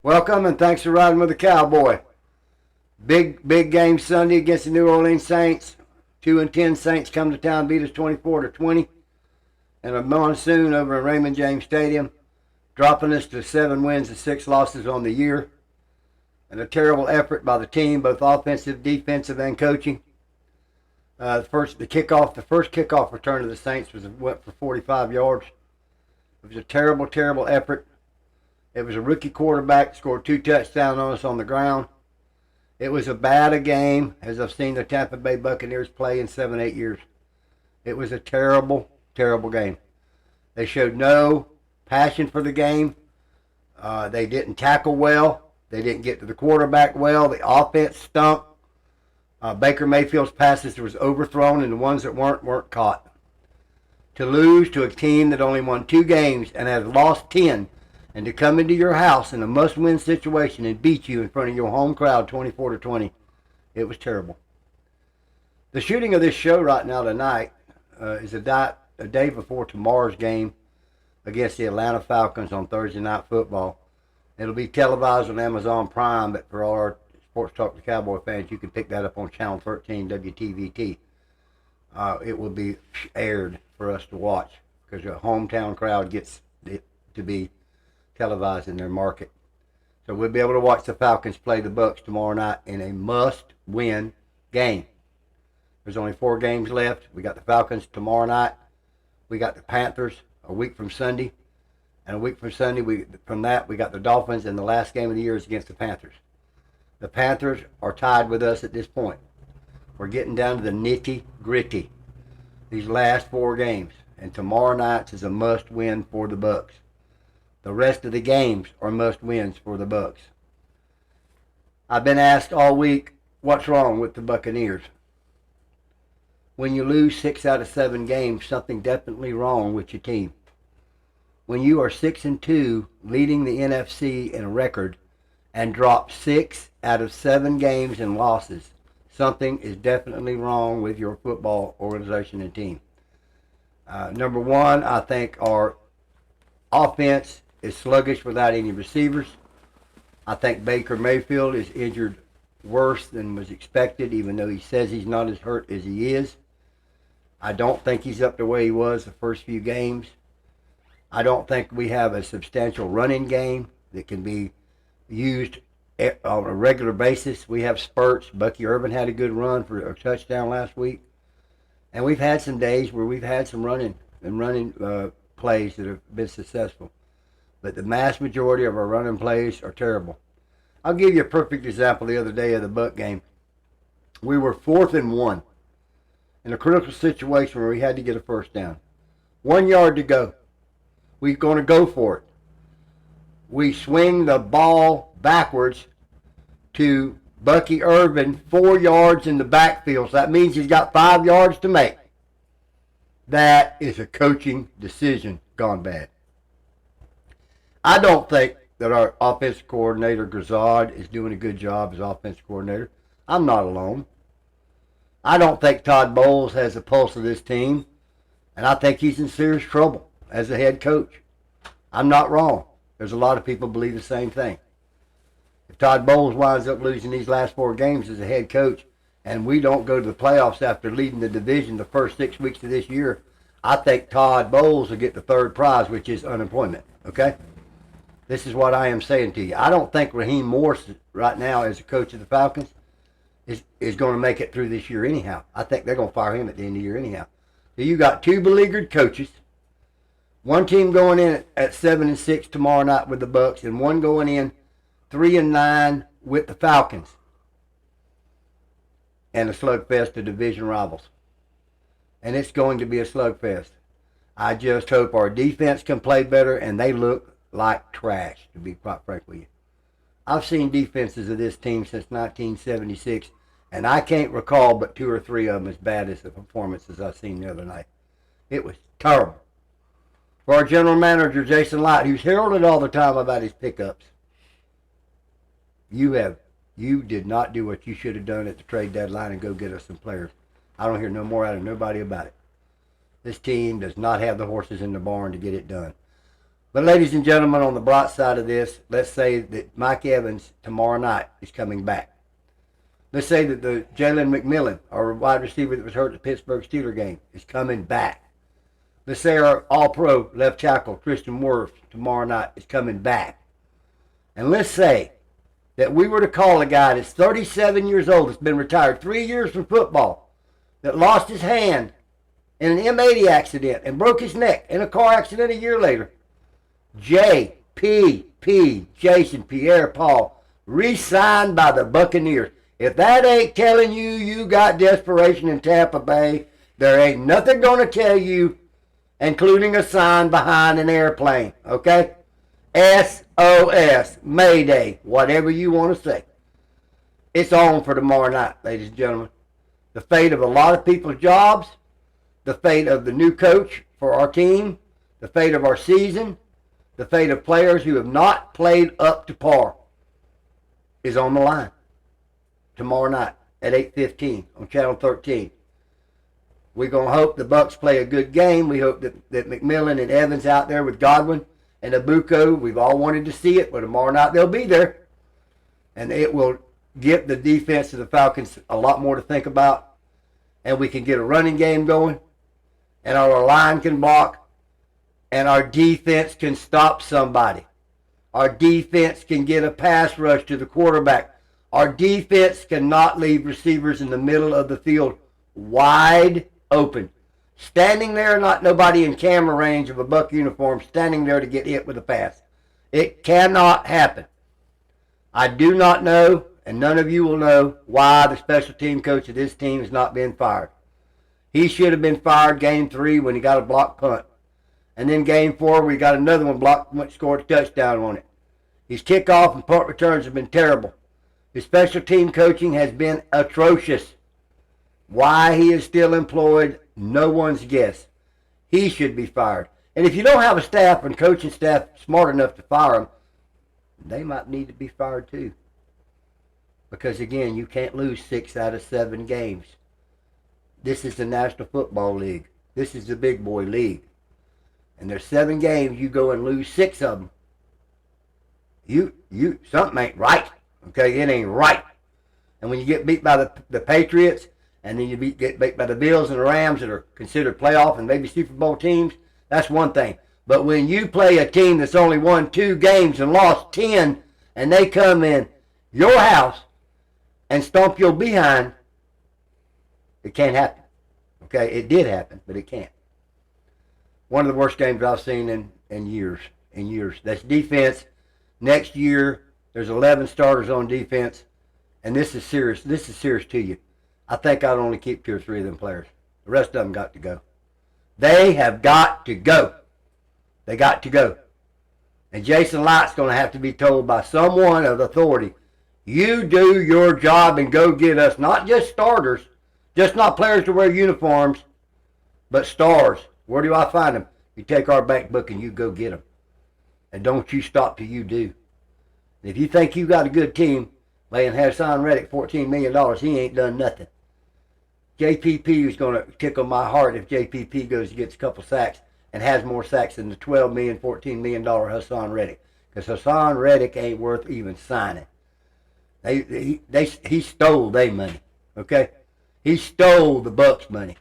Welcome and thanks for riding with the Cowboy. Big game Sunday against the New Orleans Saints. 2-10 Saints come to town, beat us 24-20. And a monsoon over in Raymond James Stadium, dropping us to 7 wins and 6 losses on the year. And a terrible effort by the team, both offensive, defensive, and coaching. The first kickoff return of the Saints went for 45 yards. It was a terrible effort. It was a rookie quarterback, scored 2 touchdowns on us on the ground. It was as bad a game as I've seen the Tampa Bay Buccaneers play in 7-8 years. It was a terrible game. They showed no passion for the game. They didn't tackle well. They didn't get to the quarterback well. The offense stunk. Baker Mayfield's passes was overthrown, and the ones that weren't caught. To lose to a team that only won 2 games and has lost 10, and to come into your house in a must-win situation and beat you in front of your home crowd 24-20, it was terrible. The shooting of this show right now tonight is a day before tomorrow's game against the Atlanta Falcons on Thursday Night Football. It'll be televised on Amazon Prime, but for all our Sports Talk the Cowboy fans, you can pick that up on Channel 13 WTVT. It will be aired for us to watch because a hometown crowd gets it to be televised in their market. So we'll be able to watch the Falcons play the Bucks tomorrow night in a must-win game. There's only 4 games left. We got the Falcons tomorrow night. We got the Panthers a week from Sunday. And a week from Sunday, we got the Dolphins, and the last game of the year is against the Panthers. The Panthers are tied with us at this point. We're getting down to the nitty-gritty. These last 4 games. And tomorrow night is a must-win for the Bucks. The rest of the games are must-wins for the Bucks. I've been asked all week, what's wrong with the Buccaneers? When you lose 6 out of 7 games, something definitely wrong with your team. When you are 6-2, leading the NFC in a record, and drop 6 out of 7 games in losses, something is definitely wrong with your football organization and team. Number one, I think our offense is sluggish without any receivers. I think Baker Mayfield is injured worse than was expected, even though he says he's not as hurt as he is. I don't think he's up to where he was the first few games. I don't think we have a substantial running game that can be used on a regular basis. We have spurts. Bucky Irvin had a good run for a touchdown last week. And we've had some days where we've had some running plays that have been successful. But the mass majority of our running plays are terrible. I'll give you a perfect example the other day of the Buck game. We were 4th and 1 in a critical situation where we had to get a first down. 1 yard to go. We're going to go for it. We swing the ball backwards to Bucky Irvin 4 yards in the backfield. So that means he's got 5 yards to make. That is a coaching decision gone bad. I don't think that our offensive coordinator, Grisard, is doing a good job as offensive coordinator. I'm not alone. I don't think Todd Bowles has the pulse of this team, and I think he's in serious trouble as a head coach. I'm not wrong. There's a lot of people believe the same thing. If Todd Bowles winds up losing these last 4 games as a head coach, and we don't go to the playoffs after leading the division the first 6 weeks of this year, I think Todd Bowles will get the 3rd prize, which is unemployment. Okay? This is what I am saying to you. I don't think Raheem Morris right now as a coach of the Falcons is going to make it through this year anyhow. I think they're going to fire him at the end of the year anyhow. So you got 2 beleaguered coaches, one team going in at 7-6 tomorrow night with the Bucks, and one going in 3-9 with the Falcons. And a slugfest of division rivals. And it's going to be a slugfest. I just hope our defense can play better, and they look like trash, to be quite frank with you. I've seen defenses of this team since 1976, and I can't recall but 2 or 3 of them as bad as the performances I've seen the other night. It was terrible. For our general manager, Jason Light, who's heralded all the time about his pickups, you did not do what you should have done at the trade deadline and go get us some players. I don't hear no more out of nobody about it. This team does not have the horses in the barn to get it done. But ladies and gentlemen, on the bright side of this, let's say that Mike Evans tomorrow night is coming back. Let's say that the Jalen McMillan, our wide receiver that was hurt at the Pittsburgh Steelers game, is coming back. Let's say our all-pro left tackle, Tristan Wirfs, tomorrow night is coming back. And let's say that we were to call a guy that's 37 years old, that's been retired 3 years from football, that lost his hand in an M80 accident and broke his neck in a car accident a year later. J.P.P. Jason Pierre-Paul, re-signed by the Buccaneers. If that ain't telling you you got desperation in Tampa Bay, there ain't nothing going to tell you, including a sign behind an airplane, okay? SOS, Mayday, whatever you want to say. It's on for tomorrow night, ladies and gentlemen. The fate of a lot of people's jobs, the fate of the new coach for our team, the fate of our season, the fate of players who have not played up to par is on the line tomorrow night at 8:15 on Channel 13. We're going to hope the Bucs play a good game. We hope that McMillan and Evans out there with Godwin and Abuko, we've all wanted to see it, but tomorrow night they'll be there. And it will give the defense of the Falcons a lot more to think about. And we can get a running game going. And our line can block. And our defense can stop somebody. Our defense can get a pass rush to the quarterback. Our defense cannot leave receivers in the middle of the field wide open. Standing there, not nobody in camera range of a Buck uniform, standing there to get hit with a pass. It cannot happen. I do not know, and none of you will know, why the special team coach of this team has not been fired. He should have been fired game 3 when he got a blocked punt. And then game 4, we got another one blocked, scored a touchdown on it. His kickoff and punt returns have been terrible. His special team coaching has been atrocious. Why he is still employed, no one's guess. He should be fired. And if you don't have a staff and coaching staff smart enough to fire him, they might need to be fired too. Because again, you can't lose 6 out of 7 games. This is the National Football League. This is the big boy league. And there's 7 games, you go and lose 6 of them. Something ain't right. Okay, it ain't right. And when you get beat by the Patriots, and then you get beat by the Bills and the Rams that are considered playoff and maybe Super Bowl teams, that's one thing. But when you play a team that's only won 2 games and lost 10, and they come in your house and stomp your behind, it can't happen. Okay, it did happen, but it can't. One of the worst games I've seen in years. That's defense. Next year, there's 11 starters on defense, and this is serious. This is serious to you. I think I'd only keep 2 or 3 of them players. The rest of them got to go. They have got to go. They got to go. And Jason Light's going to have to be told by someone of authority, you do your job and go get us not just starters, just not players to wear uniforms, but stars. Where do I find them? You take our bank book and you go get them. And don't you stop till you do. If you think you got a good team, laying Hassan Reddick $14 million, he ain't done nothing. JPP is going to tickle my heart if JPP goes and gets a couple sacks and has more sacks than the $12 million, $14 million Hassan Reddick. Because Hassan Reddick ain't worth even signing. He stole their money, okay? He stole the Bucks' money.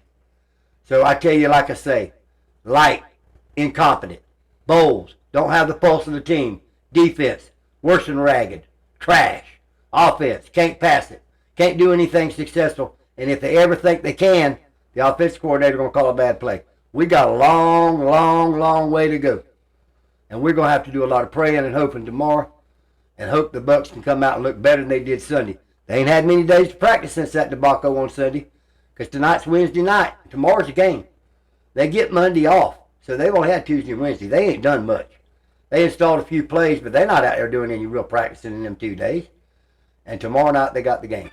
So I tell you, like I say, Light, incompetent. Bowles, don't have the pulse of the team. Defense, worse than ragged. Trash. Offense, can't pass it. Can't do anything successful. And if they ever think they can, the offensive coordinator going to call a bad play. We got a long, long, long way to go. And we're going to have to do a lot of praying and hoping tomorrow and hope the Bucks can come out and look better than they did Sunday. They ain't had many days to practice since that debacle on Sunday because tonight's Wednesday night. Tomorrow's a game. They get Monday off, so they've only had Tuesday and Wednesday. They ain't done much. They installed a few plays, but they're not out there doing any real practicing in them 2 days. And tomorrow night they got the game.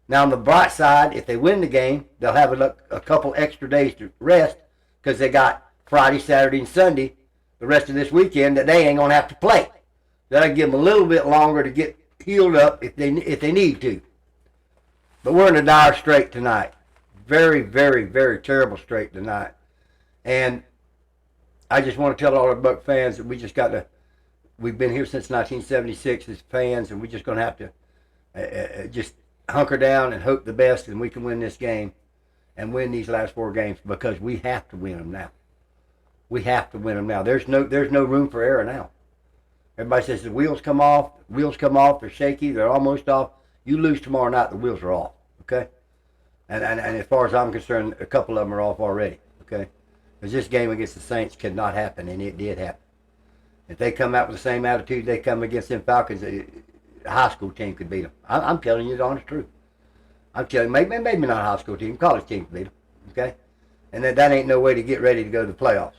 Now on the bright side, if they win the game, they'll have a couple extra days to rest because they got Friday, Saturday, and Sunday, the rest of this weekend, that they ain't going to have to play. That'll give them a little bit longer to get healed up if they need to. But we're in a dire strait tonight. Very, very, very terrible strait tonight. And I just want to tell all our Buck fans that we've been here since 1976 as fans, and we're just going to have to just hunker down and hope the best, and we can win this game and win these last 4 games, because we have to win them now. We have to win them now. There's no room for error now. Everybody says the wheels come off, they're shaky, they're almost off. You lose tomorrow night, the wheels are off, okay? And as far as I'm concerned, a couple of them are off already, okay? Because this game against the Saints could not happen, and it did happen. If they come out with the same attitude they come against them Falcons, a high school team could beat them. I'm telling you the honest truth. I'm telling you, maybe not a high school team, college team could beat them, okay? And that ain't no way to get ready to go to the playoffs.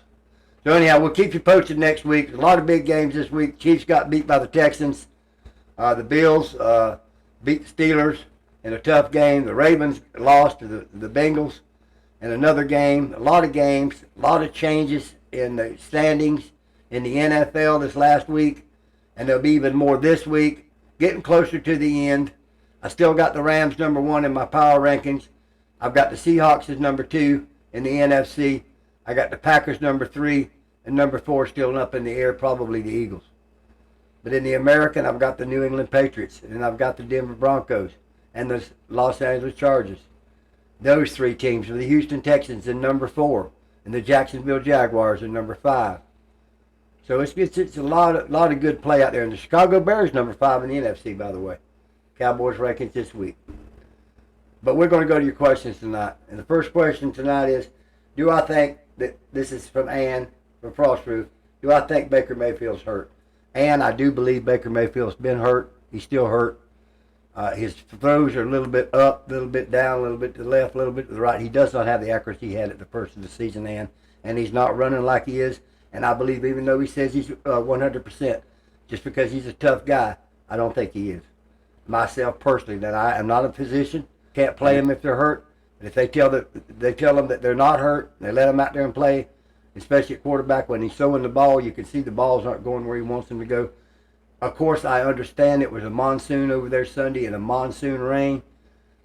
So anyhow, we'll keep you posted next week. There's a lot of big games this week. Chiefs got beat by the Texans. The Bills beat the Steelers in a tough game. The Ravens lost to the Bengals in another game. A lot of games, a lot of changes in the standings in the NFL this last week, and there'll be even more this week. Getting closer to the end. I still got the Rams number 1 in my power rankings. I've got the Seahawks as number 2 in the NFC. I got the Packers number 3 and number 4 still up in the air, probably the Eagles. But in the American, I've got the New England Patriots, and I've got the Denver Broncos and the Los Angeles Chargers. Those 3 teams are the Houston Texans in number 4 and the Jacksonville Jaguars in number 5. So it's a lot of good play out there. And the Chicago Bears number 5 in the NFC, by the way. Cowboys rankings this week. But we're going to go to your questions tonight. And the first question tonight is, do I think that, this is from Ann from Frost Roof, do I think Baker Mayfield's hurt? And I do believe Baker Mayfield's been hurt. He's still hurt. His throws are a little bit up, a little bit down, a little bit to the left, a little bit to the right. He does not have the accuracy he had at the first of the season, and he's not running like he is. And I believe even though he says he's 100%, just because he's a tough guy, I don't think he is. Myself personally, that I am not a physician, can't play them if they're hurt. But if they tell them that they're not hurt, they let him out there and play, especially at quarterback, when he's throwing the ball, you can see the balls aren't going where he wants them to go. Of course, I understand it was a monsoon over there Sunday and a monsoon rain,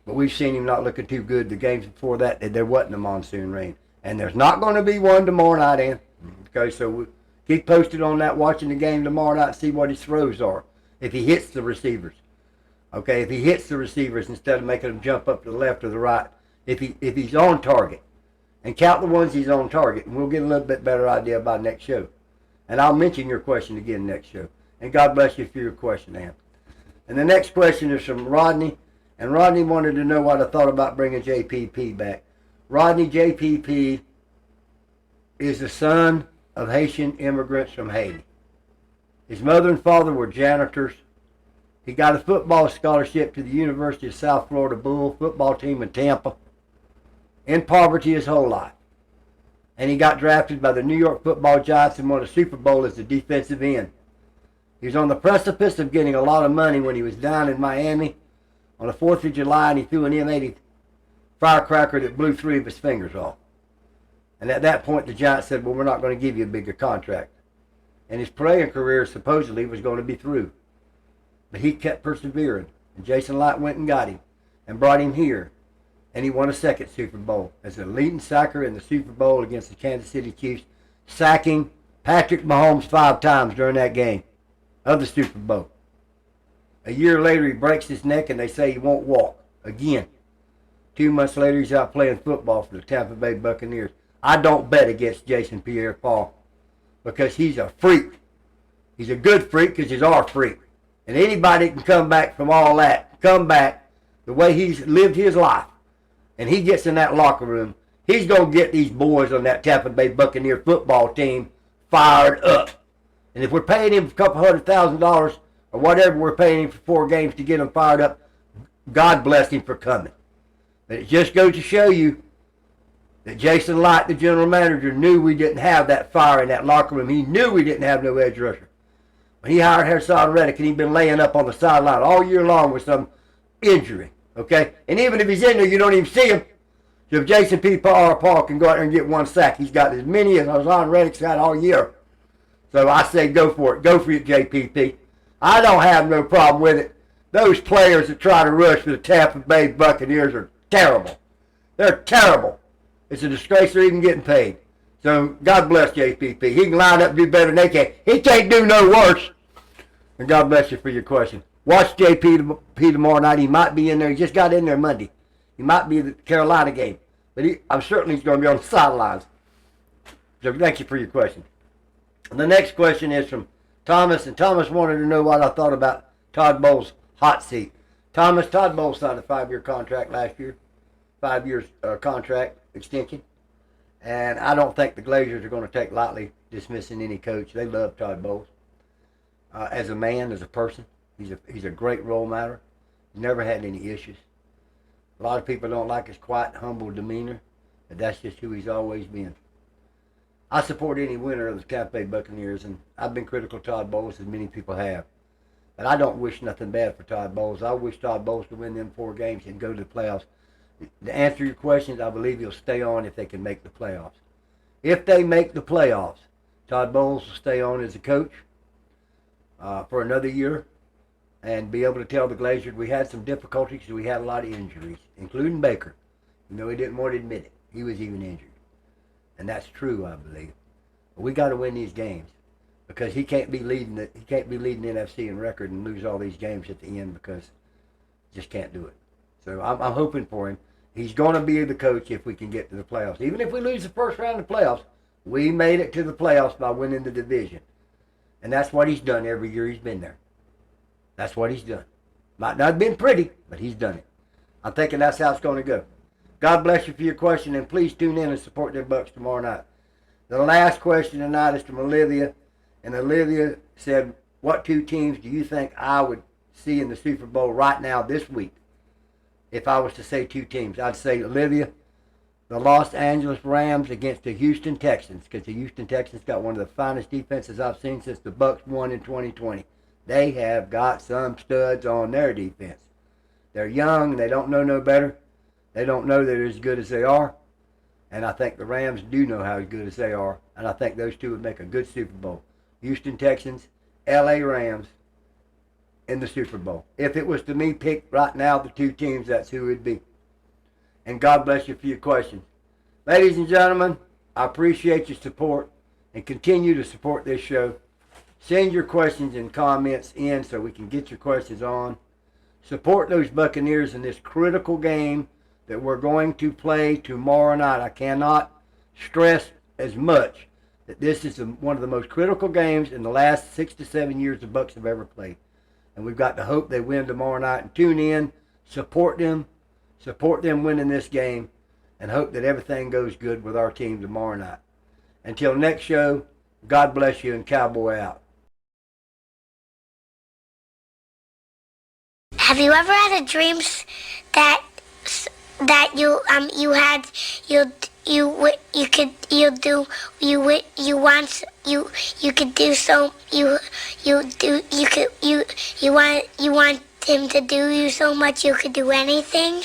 but we've seen him not looking too good the games before that. There wasn't a monsoon rain. And there's not going to be one tomorrow night, Ann. Okay, so we'll keep posted on that, watching the game tomorrow night, see what his throws are, if he hits the receivers. Okay, if he hits the receivers instead of making them jump up to the left or the right, if he's on target. And count the ones he's on target, and we'll get a little bit better idea about next show. And I'll mention your question again next show. And God bless you for your question, Ann. And the next question is from Rodney. And Rodney wanted to know what I thought about bringing JPP back. Rodney, JPP is the son of Haitian immigrants from Haiti. His mother and father were janitors. He got a football scholarship to the University of South Florida Bull football team in Tampa. In poverty his whole life. And he got drafted by the New York Football Giants and won a Super Bowl as a defensive end. He was on the precipice of getting a lot of money when he was down in Miami on the 4th of July, and he threw an M80 firecracker that blew 3 of his fingers off. And at that point, the Giants said, well, we're not going to give you a bigger contract. And his playing career supposedly was going to be through. But he kept persevering. And Jason Light went and got him and brought him here. And he won a second Super Bowl as a leading sacker in the Super Bowl against the Kansas City Chiefs, sacking Patrick Mahomes 5 times during that game of the Super Bowl. A year later, he breaks his neck, and they say he won't walk again. 2 months later, he's out playing football for the Tampa Bay Buccaneers. I don't bet against Jason Pierre-Paul because he's a freak. He's a good freak because he's our freak. And anybody can come back from all that, come back the way he's lived his life, and he gets in that locker room, he's going to get these boys on that Tampa Bay Buccaneer football team fired up. And if we're paying him a couple $100,000 or whatever we're paying him for 4 games to get him fired up, God bless him for coming. But it just goes to show you that Jason Light, the general manager, knew we didn't have that fire in that locker room. He knew we didn't have no edge rusher. When he hired Haason Reddick, and he'd been laying up on the sideline all year long with some injury, okay? And even if he's in there, you don't even see him. So if Jason Paul can go out there and get 1 sack, he's got as many as Haason Reddick's got all year. So I say go for it. Go for it, JPP. I don't have no problem with it. Those players that try to rush for the Tampa Bay Buccaneers are terrible. They're terrible. It's a disgrace they're even getting paid. So God bless JPP. He can line up and do better than they can. He can't do no worse. And God bless you for your question. Watch JP tomorrow night. He might be in there. He just got in there Monday. He might be at the Carolina game. But I'm certain he's going to be on the sidelines. So thank you for your question. And the next question is from Thomas. And Thomas wanted to know what I thought about Todd Bowles' hot seat. Todd Bowles signed a 5-year contract last year. 5 years contract extension. And I don't think the Glazers are going to take lightly dismissing any coach. They love Todd Bowles. As a man, as a person, he's a great role model. He's never had any issues. A lot of people don't like his quiet, humble demeanor, but that's just who he's always been. I support any winner of the Tampa Bay Buccaneers, and I've been critical of Todd Bowles, as many people have. But I don't wish nothing bad for Todd Bowles. I wish Todd Bowles to win them 4 games and go to the playoffs. To answer your questions, I believe he'll stay on if they can make the playoffs. If they make the playoffs, Todd Bowles will stay on as a coach for another year and be able to tell the Glazers we had some difficulties, we had a lot of injuries, including Baker. You know, he didn't want to admit it. He was even injured. And that's true, I believe. But we got to win these games because he can't be leading the NFC in record and lose all these games at the end because he just can't do it. So I'm hoping for him. He's going to be the coach if we can get to the playoffs. Even if we lose the first round of the playoffs, we made it to the playoffs by winning the division. And that's what he's done every year he's been there. That's what he's done. Might not have been pretty, but he's done it. I'm thinking that's how it's going to go. God bless you for your question, and please tune in and support their Bucks tomorrow night. The last question tonight is from Olivia, and Olivia said, what 2 teams do you think I would see in the Super Bowl right now this week? If I was to say 2 teams, I'd say, Olivia, the Los Angeles Rams against the Houston Texans, because the Houston Texans got one of the finest defenses I've seen since the Bucks won in 2020. They have got some studs on their defense. They're young. They don't know no better. They don't know they're as good as they are. And I think the Rams do know how good as they are. And I think those 2 would make a good Super Bowl. Houston Texans, L.A. Rams in the Super Bowl. If it was to me pick right now the 2 teams, that's who it would be. And God bless you for your questions. Ladies and gentlemen, I appreciate your support and continue to support this show. Send your questions and comments in so we can get your questions on. Support those Buccaneers in this critical game that we're going to play tomorrow night. I cannot stress as much that this is one of the most critical games in the last 6 to 7 years the Bucs have ever played. And we've got to hope they win tomorrow night. And tune in, support them winning this game, and hope that everything goes good with our team tomorrow night. Until next show, God bless you, and Cowboy out. Have you ever had a dream that you want him to do you so much you could do anything?